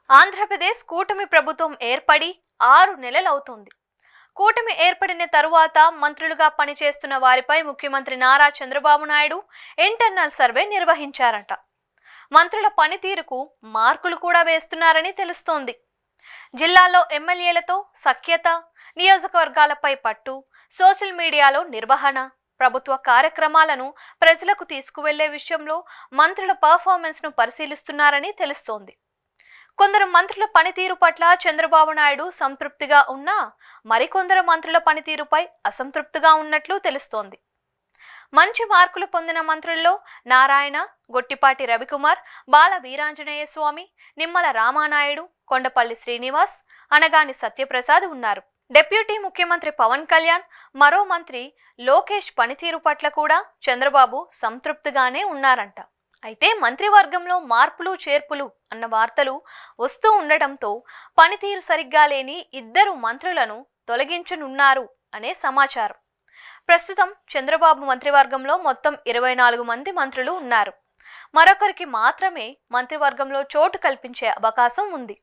ఆంధ్రప్రదేశ్ కూటమి ప్రభుత్వం ఏర్పడి 6 నెలలవుతోంది. కూటమి ఏర్పడిన తరువాత మంత్రులుగా పనిచేస్తున్న వారిపై ముఖ్యమంత్రి నారా చంద్రబాబు నాయుడు ఇంటర్నల్ సర్వే నిర్వహించారట. మంత్రుల పనితీరుకు మార్కులు కూడా వేస్తున్నారని తెలుస్తోంది. జిల్లాలో ఎమ్మెల్యేలతో సఖ్యత, నియోజకవర్గాలపై పట్టు, సోషల్ మీడియాలో నిర్వహణ, ప్రభుత్వ కార్యక్రమాలను ప్రజలకు తీసుకువెళ్లే విషయంలో మంత్రుల పర్ఫార్మెన్స్ను పరిశీలిస్తున్నారని తెలుస్తోంది. కొందరు మంత్రుల పనితీరు పట్ల చంద్రబాబు నాయుడు సంతృప్తిగా ఉన్నా మరికొందరు మంత్రుల పనితీరుపై అసంతృప్తిగా ఉన్నట్లు తెలుస్తోంది. మంచి మార్కులు పొందిన మంత్రుల్లో నారాయణ, గొట్టిపాటి రవికుమార్, బాల వీరాంజనేయ స్వామి, నిమ్మల రామానాయుడు, కొండపల్లి శ్రీనివాస్, అనగాని సత్యప్రసాద్ ఉన్నారు. డిప్యూటీ ముఖ్యమంత్రి పవన్ కళ్యాణ్, మరో మంత్రి లోకేష్ పనితీరు పట్ల కూడా చంద్రబాబు సంతృప్తిగానే ఉన్నారంట. అయితే మంత్రివర్గంలో మార్పులు చేర్పులు అన్న వార్తలు వస్తూ ఉండటంతో పనితీరు సరిగ్గా లేని 2 మంత్రులను తొలగించనున్నారు అనే సమాచారం. ప్రస్తుతం చంద్రబాబు మంత్రివర్గంలో మొత్తం 24 మంది మంత్రులు ఉన్నారు. మరొకరికి మాత్రమే మంత్రివర్గంలో చోటు కల్పించే అవకాశం ఉంది.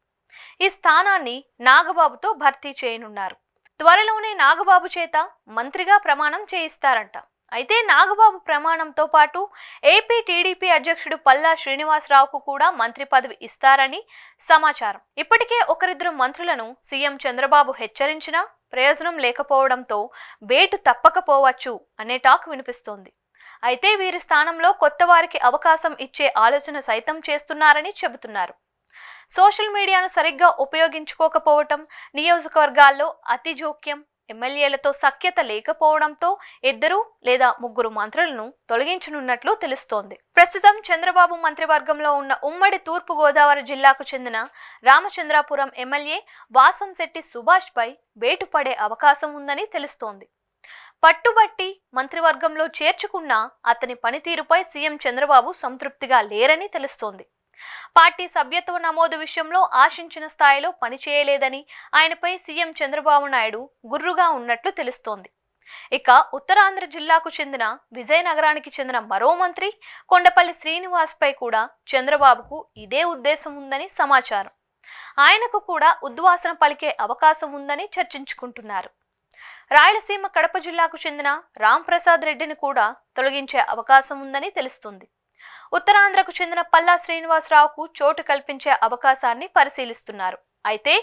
ఈ స్థానాన్ని నాగబాబుతో భర్తీ చేయనున్నారు. త్వరలోనే నాగబాబు చేత మంత్రిగా ప్రమాణం చేయిస్తారంట. అయితే నాగబాబు ప్రమాణంతో పాటు ఏపీ టీడీపీ అధ్యక్షుడు పల్లా శ్రీనివాసరావుకు కూడా మంత్రి పదవి ఇస్తారని సమాచారం. ఇప్పటికే ఒకరిద్దరు మంత్రులను సీఎం చంద్రబాబు హెచ్చరించినా ప్రయోజనం లేకపోవడంతో వేటు తప్పకపోవచ్చు అనే టాక్ వినిపిస్తోంది. అయితే వీరి స్థానంలో కొత్త వారికి అవకాశం ఇచ్చే ఆలోచన సైతం చేస్తున్నారని చెబుతున్నారు. సోషల్ మీడియాను సరిగ్గా ఉపయోగించుకోకపోవటం, నియోజకవర్గాల్లో అతి జోక్యం, ఎమ్మెల్యేలతో సఖ్యత లేకపోవడంతో 2 లేదా 3 మంత్రులను తొలగించనున్నట్లు తెలుస్తోంది. ప్రస్తుతం చంద్రబాబు మంత్రివర్గంలో ఉన్న ఉమ్మడి తూర్పు గోదావరి జిల్లాకు చెందిన రామచంద్రాపురం ఎమ్మెల్యే వాసంశెట్టి సుభాష్ పై వేటు పడే అవకాశం ఉందని తెలుస్తోంది. పట్టుబట్టి మంత్రివర్గంలో చేర్చుకున్నా అతని పనితీరుపై సీఎం చంద్రబాబు సంతృప్తిగా లేరని తెలుస్తోంది. పార్టీ సభ్యత్వ నమోదు విషయంలో ఆశించిన స్థాయిలో పనిచేయలేదని ఆయనపై సీఎం చంద్రబాబు నాయుడు గుర్రుగా ఉన్నట్లు తెలుస్తోంది. ఇక ఉత్తరాంధ్ర జిల్లాకు చెందిన విజయనగరానికి చెందిన మరో మంత్రి కొండపల్లి శ్రీనివాస్ పై కూడా చంద్రబాబుకు ఇదే ఉద్దేశం ఉందని సమాచారం. ఆయనకు కూడా ఉద్వాసన పలికే అవకాశం ఉందని చర్చించుకుంటున్నారు. రాయలసీమ కడప జిల్లాకు చెందిన రాంప్రసాద్ రెడ్డిని కూడా తొలగించే అవకాశం ఉందని తెలుస్తుంది. ఉత్తరాంధ్రకు చెందిన పల్లా శ్రీనివాసరావుకు చోటు కల్పించే అవకాశాన్ని పరిశీలిస్తున్నారు. అయితే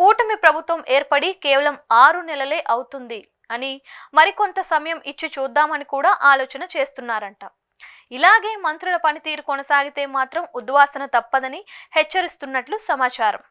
కూటమి ప్రభుత్వం ఏర్పడి కేవలం 6 నెలలే అవుతుంది అని మరికొంత సమయం ఇచ్చి చూద్దామని కూడా ఆలోచన చేస్తున్నారంట. ఇలాగే మంత్రుల పనితీరు కొనసాగితే మాత్రం ఉద్వాసన తప్పదని హెచ్చరిస్తున్నట్లు సమాచారం.